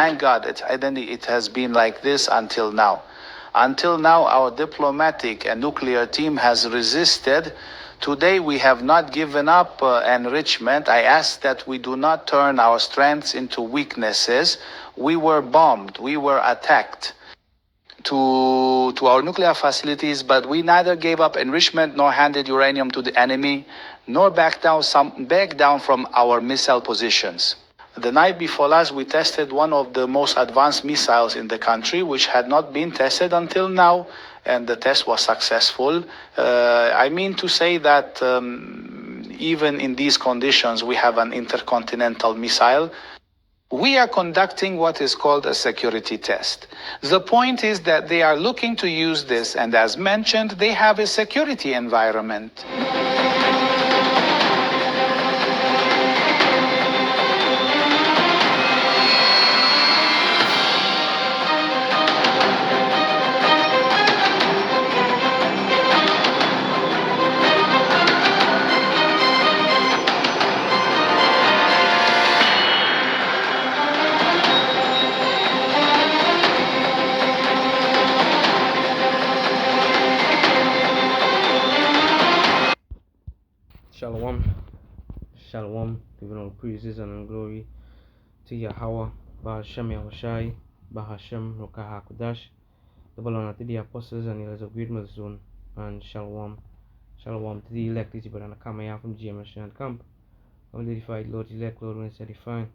thank God it has been like this until now. Until now, our diplomatic and nuclear team has resisted. Today, we have not given up enrichment. I ask that we do not turn our strengths into weaknesses. We were bombed, we were attacked to our nuclear facilities, but we neither gave up enrichment nor handed uranium to the enemy, nor backed down from our missile positions. The night before last, we tested one of the most advanced missiles in the country, which had not been tested until now, and the test was successful. I mean to say that even in these conditions, we have an intercontinental missile. We are conducting what is called a security test. The point is that they are looking to use this, and as mentioned, they have a security environment. Shalom, giving all praises and glory to Yahweh, Bahashem Yahushai, Bahashem Rokah HaKodash, double honor to the apostles and elders of Great Millstone, and Shalom to the elect, is brother Kamaya from GMS and Camp, unidentified Lord elect, Lord when certified.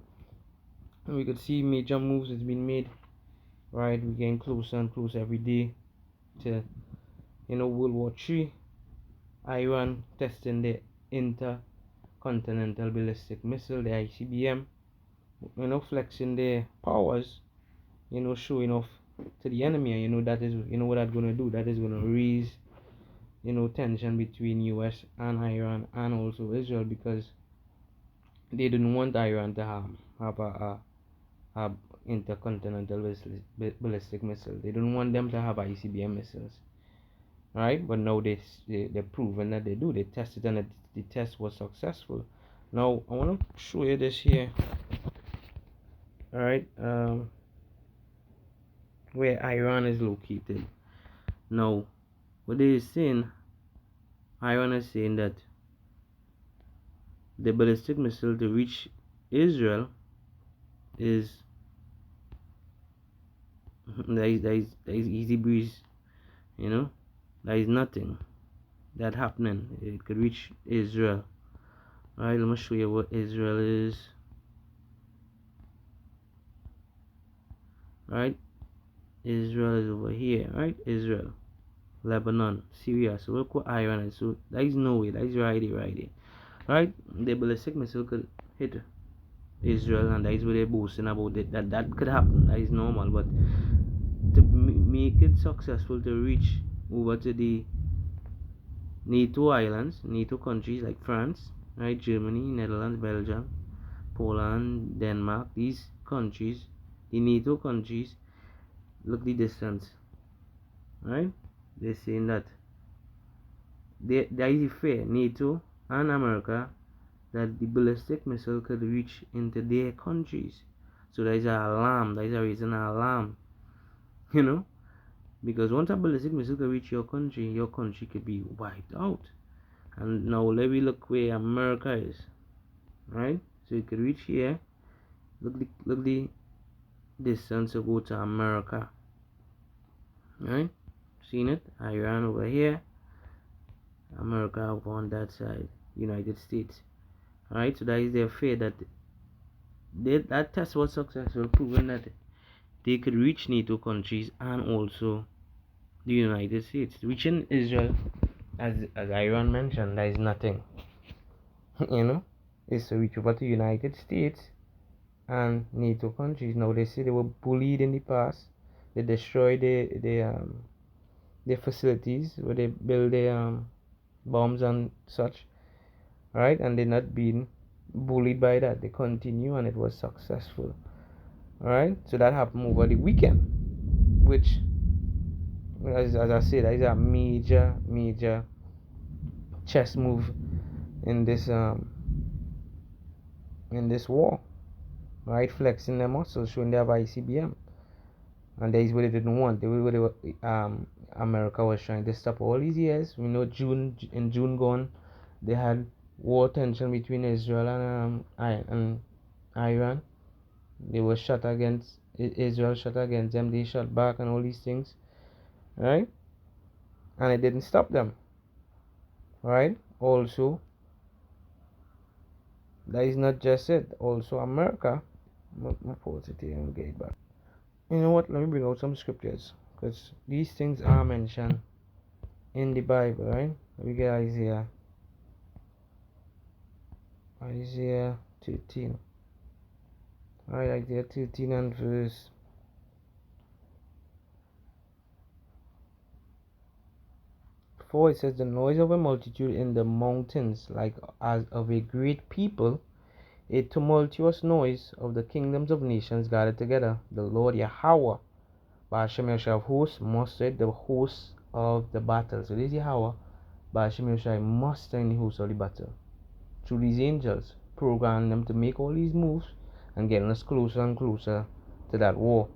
And we could see major moves that's been made, right? We're getting closer and closer every day to, World War III. Iran testing the intercontinental ballistic missile, the ICBM, flexing their powers, showing off to the enemy. And that is, what that's going to do. That is going to raise, tension between U.S. and Iran and also Israel, because they didn't want Iran to have a intercontinental ballistic missile. They don't want them to have ICBM missiles. Right, but now they've proven that they do. They tested and the test was successful. Now I want to show you this here. All right, where Iran is located. Now, what they is saying, Iran is saying that the ballistic missile to reach Israel is that is easy breeze, There is nothing that happening. It could reach Israel. Alright, let me show you what Israel is. Right? Israel is over here, right? Israel, Lebanon, Syria. So look what Iran is. So there is no way. That is right there. Right? The ballistic missile could hit Israel, and that is what they're boasting about it. That could happen. That is normal. But to make it successful, to reach over to the NATO islands, NATO countries like France, right, Germany, Netherlands, Belgium, Poland, Denmark, these countries, the NATO countries, look the distance, right? They're saying that there is a fear, NATO and America, that the ballistic missile could reach into their countries. So there is an alarm, there is a reason an alarm, because once a ballistic missile can reach your country could be wiped out. And now let me look where America is, right? So it could reach here. Look the distance to go to America, right? Seen it? Iran over here, America over on that side, United States. Alright, so that is their fear that that test was successful, proving that they could reach NATO countries and also the United States. Reaching Israel, as Iran mentioned, there is nothing. It's to reach over to the United States and NATO countries. Now they say they were bullied in the past. They destroyed their facilities where they build their bombs and such. Right, and they're not being bullied by that. They continue, and it was successful. Alright, so that happened over the weekend, which, as I said, that is a major chess move in this war. right? Flexing their muscles, showing they have ICBM. And that is what they didn't want. America was trying to stop all these years. We know June gone, they had war tension between Israel and Iran. They were shot against Israel, shot against them. They shot back and all these things, right? And it didn't stop them, right? Also, that is not just it. Also, America. My pause it here and get it back. You know what? Let me bring out some scriptures because these things are mentioned in the Bible, right? We get Isaiah 13. Alright, Isaiah 13 and verse 4. It says, "The noise of a multitude in the mountains, like as of a great people, a tumultuous noise of the kingdoms of nations gathered together. The Lord Yahweh, Ba'ashem Yashai of hosts, mustered the hosts of the battle." So this is Yahweh, Ba'ashem Yashai mustering the hosts of the battle through these angels, programming them to make all these moves and getting us closer and closer to that war.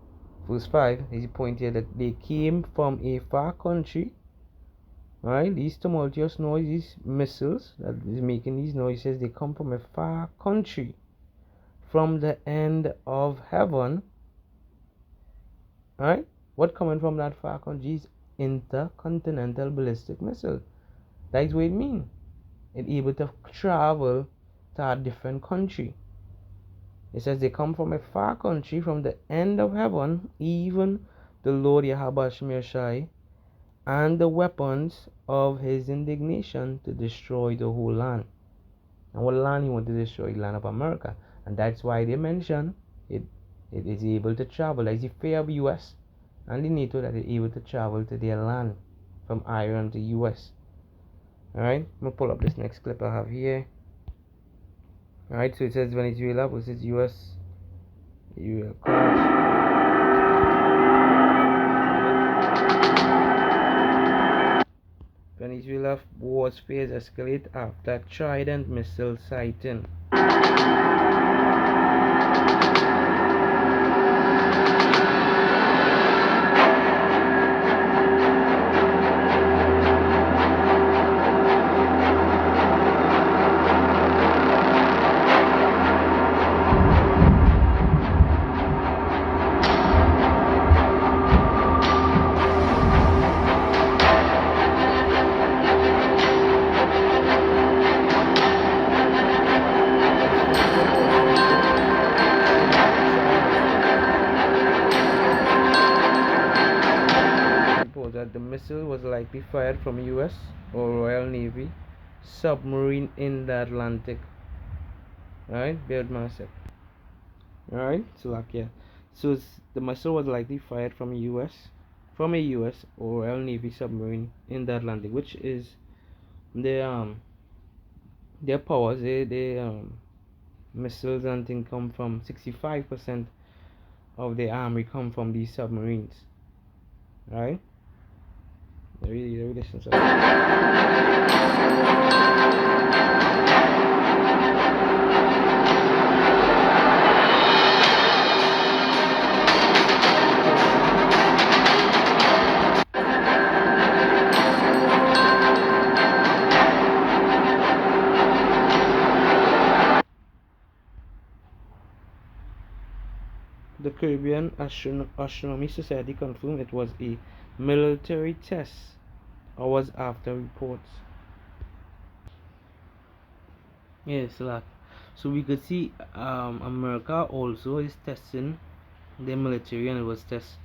Verse 5 is the point here that they came from a far country. Right, these tumultuous noises, missiles that is making these noises, they come from a far country, from the end of heaven. Right, what coming from that far country is intercontinental ballistic missile. That's what it means. It's able to travel to a different country. It says they come from a far country, from the end of heaven, even the Lord Yahweh Shai, and the weapons of his indignation to destroy the whole land. And what land he wanted to destroy? The land of America. And that's why they mention it is able to travel. That's the fear of U.S. and the NATO, that it's able to travel to their land from Iran to U.S. Alright, I'm going to pull up this next clip I have here. Alright, so it says Venezuela versus U.S. clash. Venezuela war's fears escalate after Trident missile sighting. That the missile was likely fired from U.S. or Royal Navy submarine in the Atlantic. Right, build massive. Alright, so like yeah, so the missile was likely fired from a U.S. or Royal Navy submarine in the Atlantic, which is their powers. They missiles and things come from 65% of the army come from these submarines. Right. Really listen to The Caribbean Astronomy Society confirmed it was a military test hours after reports. Yes, so we could see America also is testing their military, and it was test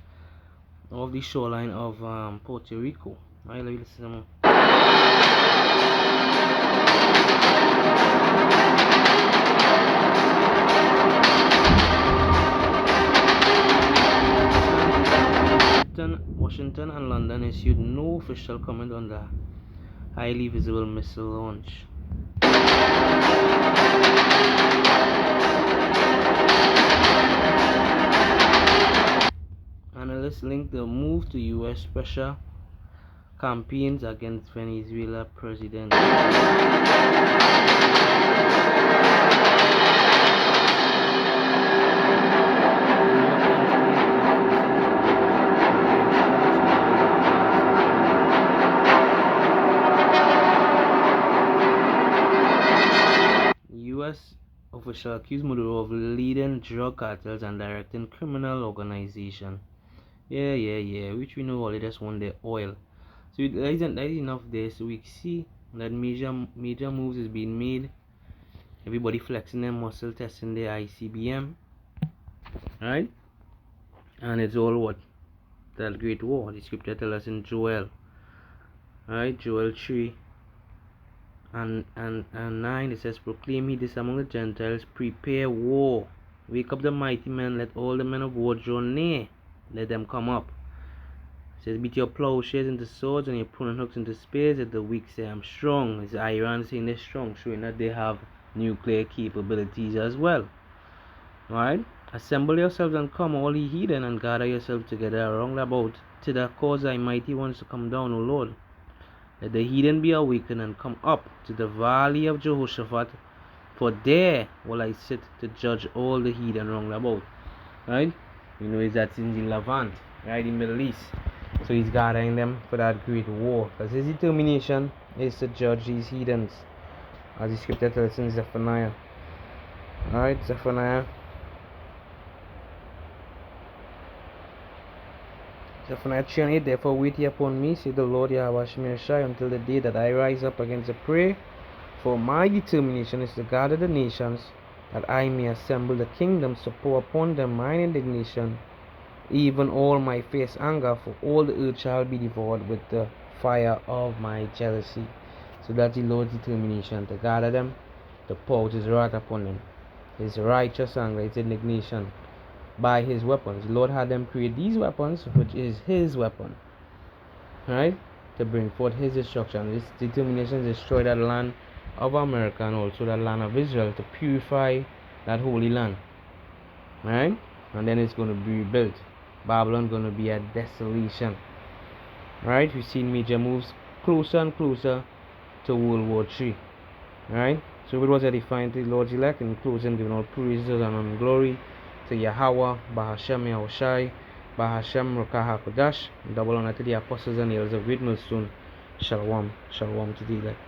of the shoreline of Puerto Rico. Right, let me listen to them. Washington and London issued no official comment on the highly visible missile launch. Analysts link the move to U.S. pressure campaigns against Venezuela president. U.S. official accused Maduro of leading drug cartels and directing criminal organization. Yeah. Which we know all they just want the oil. So that is enough there. So we see that major moves is being made. Everybody flexing their muscle, testing their ICBM, right? And it's all what that great war. The scripture tells us in Joel, right? Joel 3 and 9. It says, "Proclaim ye this among the Gentiles, prepare war. Wake up the mighty men, let all the men of war draw near. Let them come up." It says, "Beat your plowshares into swords and your pruning hooks into spears, that the weak say, I'm strong." It's Iran saying they're strong, showing that they have nuclear capabilities as well. Right? "Assemble yourselves and come, all ye heathen, and gather yourselves together around about, till the cause thy mighty ones to come down, O Lord. Let the heathen be awakened and come up to the valley of Jehoshaphat, for there will I sit to judge all the heathen round about." Right? You know, is that in the Levant, right, in the Middle East. So he's gathering them for that great war, because his determination is to judge these heathens, as the scripture tells us in Zephaniah. Alright, Zephaniah 3:8. "Therefore wait ye upon me, saith the Lord Yahweh Shemeshai, until the day that I rise up against the prey. For my determination is to gather the nations, that I may assemble the kingdoms, to pour upon them mine indignation, even all my fierce anger, for all the earth shall be devoured with the fire of my jealousy." So that's the Lord's determination, to gather them, to pour out his wrath upon them, his righteous anger, his indignation, by his weapons. The Lord had them create these weapons, which is his weapon, right, to bring forth his destruction. His determination is to destroy that land of America and also that land of Israel, to purify that holy land, right? And then it's going to be rebuilt. Babylon going to be a desolation, right? We've seen major moves closer and closer to World War III, right? So it was edifying to the Lord's elect. In closing, giving all praises and honor and glory to Yahweh, Bahashem Yahushai, Bahashem Rokah HaKodash, double honor to the apostles and elders of Great Millstone. Shalom to the elect.